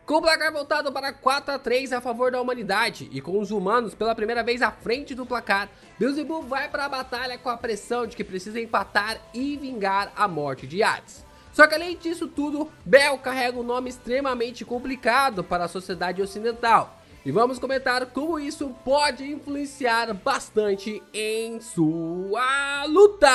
Com o placar voltado para 4-3 a favor da humanidade e com os humanos pela primeira vez à frente do placar, Beelzebub vai para a batalha com a pressão de que precisa empatar e vingar a morte de Hades. Só que além disso tudo, Bel carrega um nome extremamente complicado para a sociedade ocidental. E vamos comentar como isso pode influenciar bastante em sua luta!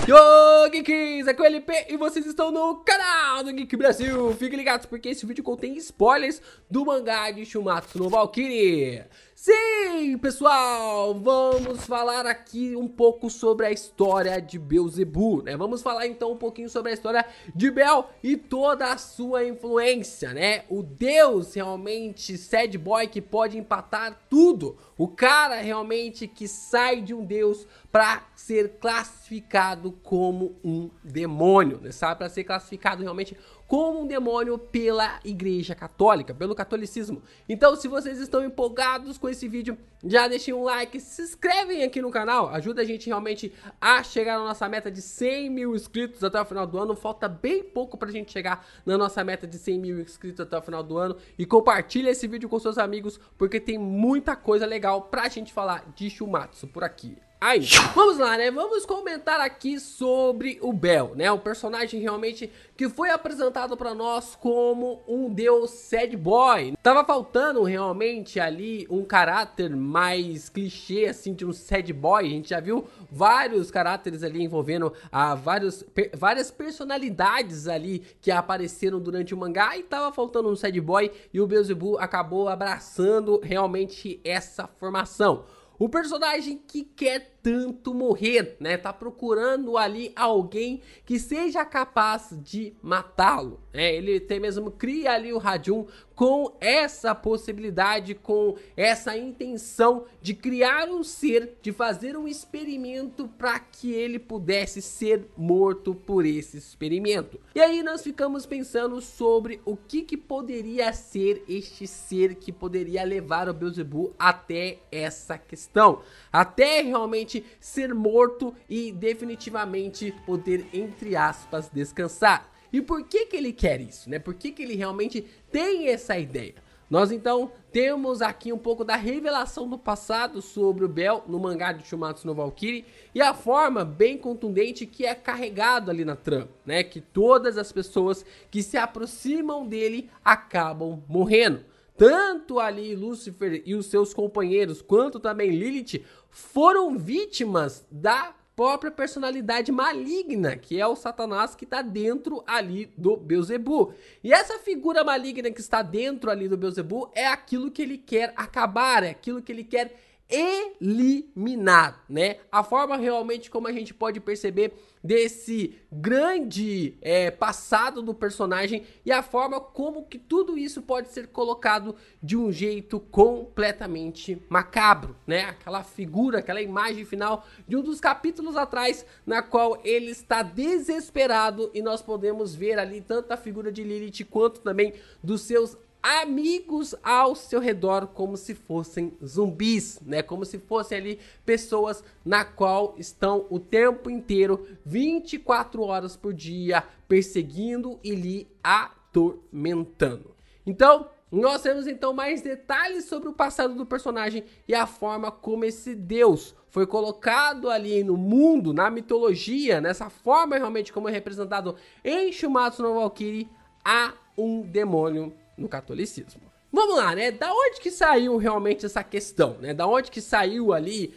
Yo, Geeks, aqui é o LP e vocês estão no canal do Geek Brasil. Fiquem ligados porque esse vídeo contém spoilers do mangá de Shumatsu no Valkyrie. Sim, pessoal, vamos falar aqui um pouco sobre a história de Beelzebub, né? Vamos falar então um pouquinho sobre a história de Bel e toda a sua influência, né? O deus realmente sad boy que pode empatar tudo. O cara realmente que sai de um deus para ser classificado como um demônio, né? Sabe? Para ser classificado realmente como um demônio pela Igreja Católica, pelo catolicismo. Então, se vocês estão empolgados com esse vídeo, já deixem um like, se inscrevem aqui no canal, ajuda a gente realmente a chegar na nossa meta de 100 mil inscritos até o final do ano. Falta bem pouco pra gente chegar na nossa meta de 100 mil inscritos até o final do ano. E compartilha esse vídeo com seus amigos, porque tem muita coisa legal pra gente falar de Shumatsu por aqui. Aí, vamos lá, né? Vamos comentar aqui sobre o Bel, né? O personagem realmente que foi apresentado pra nós como um deus sad boy. Tava faltando realmente ali um caráter mais clichê, assim, de um sad boy. A gente já viu vários caráteres ali envolvendo várias personalidades ali que apareceram durante o mangá. E tava faltando um sad boy e o Beelzebub acabou abraçando realmente essa formação. O personagem que quer tanto morrer, né? Tá procurando ali alguém que seja capaz de matá-lo, né? Ele até mesmo cria ali o Rajun com essa possibilidade, com essa intenção de criar um ser, de fazer um experimento para que ele pudesse ser morto por esse experimento. E aí nós ficamos pensando sobre o que poderia ser este ser que poderia levar o Beelzebub até essa questão, até realmente ser morto e definitivamente poder, entre aspas, descansar. E por que ele quer isso, né? Por que ele realmente tem essa ideia? Nós então temos aqui um pouco da revelação do passado sobre o Bel no mangá de Shumatsu no Valkyrie e a forma bem contundente que é carregado ali na trama, né? Que todas as pessoas que se aproximam dele acabam morrendo. Tanto ali Lúcifer e os seus companheiros, quanto também Lilith, foram vítimas da própria personalidade maligna, que é o Satanás que está dentro ali do Beelzebub. E essa figura maligna que está dentro ali do Beelzebub é aquilo que ele quer acabar, é aquilo que ele quer eliminar, né? A forma realmente como a gente pode perceber desse grande passado do personagem e a forma como que tudo isso pode ser colocado de um jeito completamente macabro, né? Aquela figura, aquela imagem final de um dos capítulos atrás, na qual ele está desesperado e nós podemos ver ali tanto a figura de Lilith quanto também dos seus amigos ao seu redor, como se fossem zumbis, né? Como se fossem ali pessoas na qual estão o tempo inteiro, 24 horas por dia, perseguindo e lhe atormentando. Então, nós temos então mais detalhes sobre o passado do personagem e a forma como esse deus foi colocado ali no mundo, na mitologia, nessa forma realmente como é representado em Shumatsu no Valkyrie, a um demônio no catolicismo. Vamos lá, né? Da onde que saiu realmente essa questão, né? Da onde que saiu ali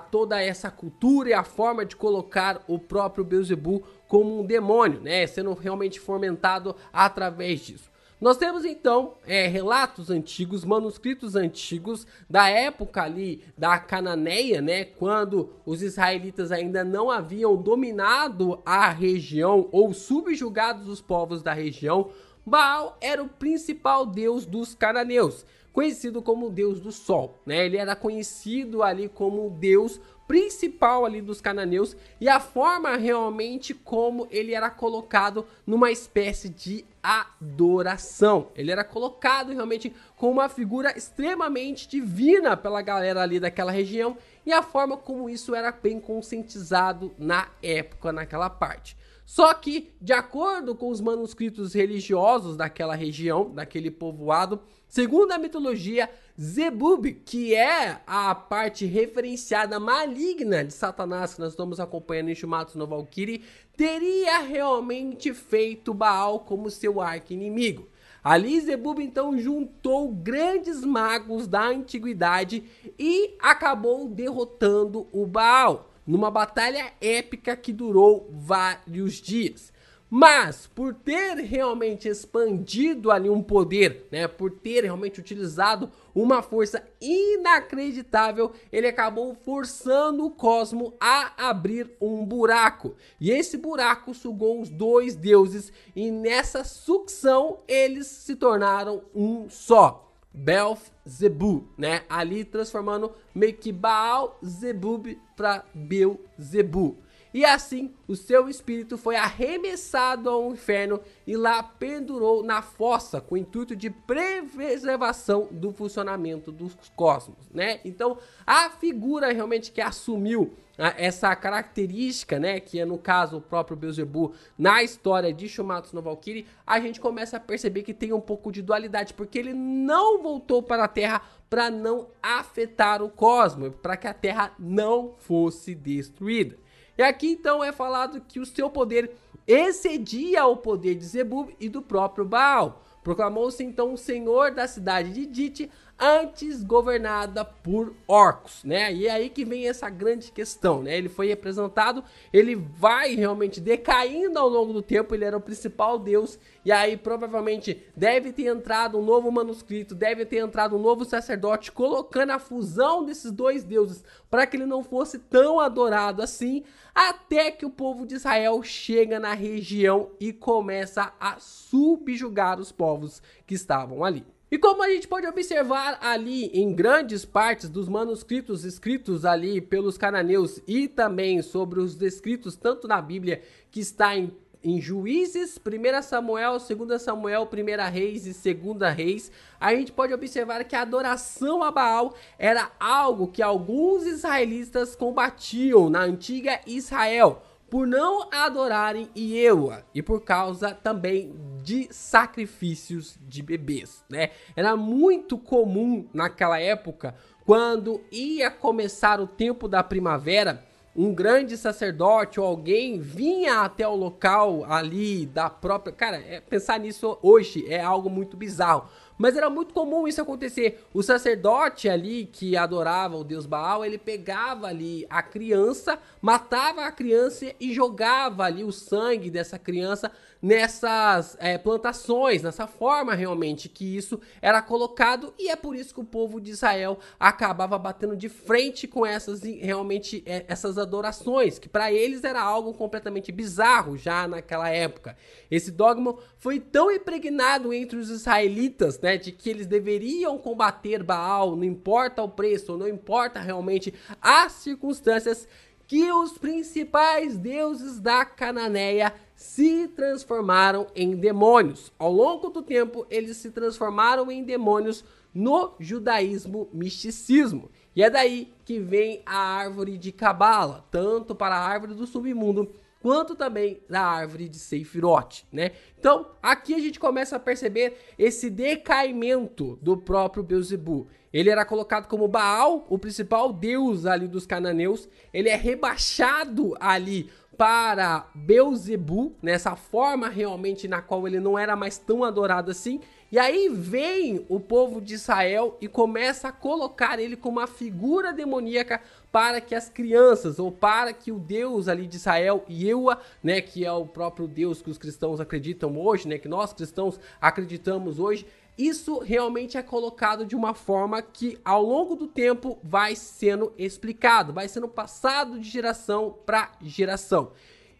toda essa cultura e a forma de colocar o próprio Beelzebub como um demônio, né? Sendo realmente fomentado através disso. Nós temos então relatos antigos, manuscritos antigos da época ali da Cananeia, né? Quando os israelitas ainda não haviam dominado a região ou subjugado os povos da região. Baal era o principal deus dos cananeus. conhecido como o deus do sol, né? Ele era conhecido ali como o deus principal ali dos cananeus e a forma realmente como ele era colocado numa espécie de adoração. Ele era colocado realmente como uma figura extremamente divina pela galera ali daquela região e a forma como isso era bem conscientizado na época, naquela parte. Só que, de acordo com os manuscritos religiosos daquela região, daquele povoado, segundo a mitologia, Zebub, que é a parte referenciada maligna de Satanás que nós estamos acompanhando em Shumatsu no Valkyrie, teria realmente feito Baal como seu arqui-inimigo. Ali Zebub então juntou grandes magos da antiguidade e acabou derrotando o Baal numa batalha épica que durou vários dias. Mas, por ter realmente expandido ali um poder, né, por ter realmente utilizado uma força inacreditável, ele acabou forçando o cosmo a abrir um buraco. E esse buraco sugou os dois deuses e nessa sucção eles se tornaram um só. Belzebu, né? Ali transformando meio que Baal Zebub para Belzebu. E assim, o seu espírito foi arremessado ao inferno e lá pendurou na fossa com o intuito de preservação do funcionamento dos cosmos, né? Então, a figura realmente que assumiu essa característica, né, que é no caso o próprio Belzebu na história de Shumatsu no Valkyrie, a gente começa a perceber que tem um pouco de dualidade, porque ele não voltou para a Terra para não afetar o cosmos, para que a Terra não fosse destruída. E aqui então é falado que o seu poder excedia o poder de Zebub e do próprio Baal. Proclamou-se então o senhor da cidade de Dite, antes governada por orcos, né? E é aí que vem essa grande questão, né? Ele foi representado, ele vai realmente decaindo ao longo do tempo, ele era o principal deus, e aí provavelmente deve ter entrado um novo manuscrito, deve ter entrado um novo sacerdote, colocando a fusão desses dois deuses, para que ele não fosse tão adorado assim, até que o povo de Israel chega na região e começa a subjugar os povos que estavam ali. E como a gente pode observar ali em grandes partes dos manuscritos escritos ali pelos cananeus e também sobre os descritos tanto na Bíblia que está em Juízes, 1 Samuel, 2 Samuel, 1 Reis e 2 Reis, a gente pode observar que a adoração a Baal era algo que alguns israelitas combatiam na antiga Israel, por não adorarem Ieua e por causa também de sacrifícios de bebês, né? Era muito comum naquela época, quando ia começar o tempo da primavera, um grande sacerdote ou alguém vinha até o local ali da própria... Cara, pensar nisso hoje é algo muito bizarro. Mas era muito comum isso acontecer. O sacerdote ali que adorava o deus Baal, ele pegava ali a criança, matava a criança e jogava ali o sangue dessa criança nessas plantações, nessa forma realmente que isso era colocado, e é por isso que o povo de Israel acabava batendo de frente com essas realmente essas adorações, que para eles era algo completamente bizarro já naquela época. Esse dogma foi tão impregnado entre os israelitas, né, de que eles deveriam combater Baal, não importa o preço, não importa realmente as circunstâncias, que os principais deuses da Cananeia se transformaram em demônios. Ao longo do tempo, eles se transformaram em demônios no judaísmo misticismo. E é daí que vem a árvore de Cabala, tanto para a árvore do submundo, quanto também da árvore de Sefirot, né? Então, aqui a gente começa a perceber esse decaimento do próprio Belzebu. Ele era colocado como Baal, o principal deus ali dos cananeus. Ele é rebaixado ali para Belzebu, nessa forma realmente na qual ele não era mais tão adorado assim. E aí vem o povo de Israel e começa a colocar ele como uma figura demoníaca para que as crianças, ou para que o Deus ali de Israel, Ieua, né, que é o próprio Deus que os cristãos acreditam hoje, né, que nós cristãos acreditamos hoje, isso realmente é colocado de uma forma que ao longo do tempo vai sendo explicado, vai sendo passado de geração para geração.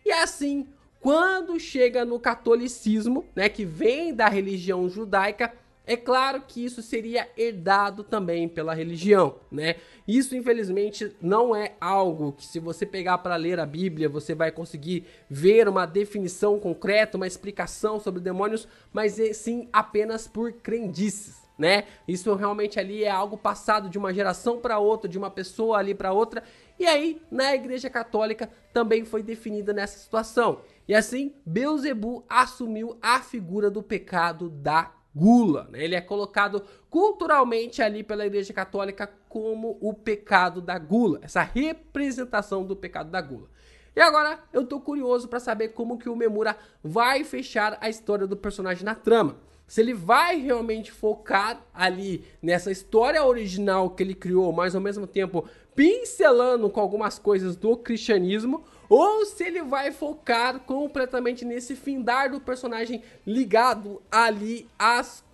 E assim, quando chega no catolicismo, né, que vem da religião judaica, É claro que isso seria herdado também pela religião, né? Isso, infelizmente, não é algo que, se você pegar para ler a Bíblia, você vai conseguir ver uma definição concreta, uma explicação sobre demônios, mas sim apenas por crendices, né? Isso realmente ali é algo passado de uma geração para outra, de uma pessoa ali para outra. E aí, na Igreja Católica também foi definida nessa situação. E assim, Beelzebub assumiu a figura do pecado da gula, né? Ele é colocado culturalmente ali pela Igreja Católica como o pecado da gula, essa representação do pecado da gula. E agora eu tô curioso para saber como que o Memura vai fechar a história do personagem na trama. Se ele vai realmente focar ali nessa história original que ele criou, mas ao mesmo tempo pincelando com algumas coisas do cristianismo, ou se ele vai focar completamente nesse findar do personagem ligado ali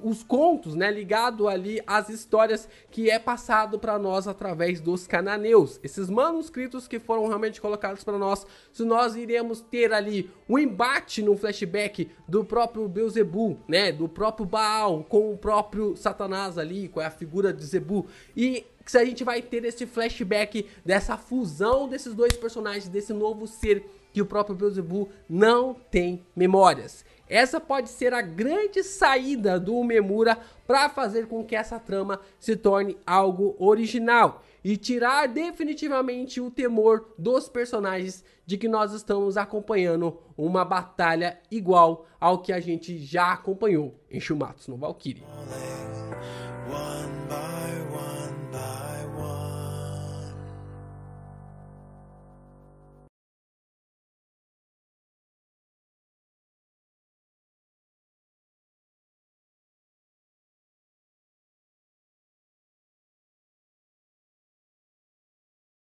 os contos, né? Ligado ali às histórias que é passado para nós através dos cananeus. Esses manuscritos que foram realmente colocados para nós, se nós iremos ter ali um embate no flashback do próprio Beelzebub, né? Do próprio Baal com o próprio Satanás ali, com a figura de Zebu. E se a gente vai ter esse flashback dessa fusão desses dois personagens, desse novo ser que o próprio Beelzebub não tem memórias. Essa pode ser a grande saída do Memura para fazer com que essa trama se torne algo original e tirar definitivamente o temor dos personagens de que nós estamos acompanhando uma batalha igual ao que a gente já acompanhou em Shumatsu no Valkyrie.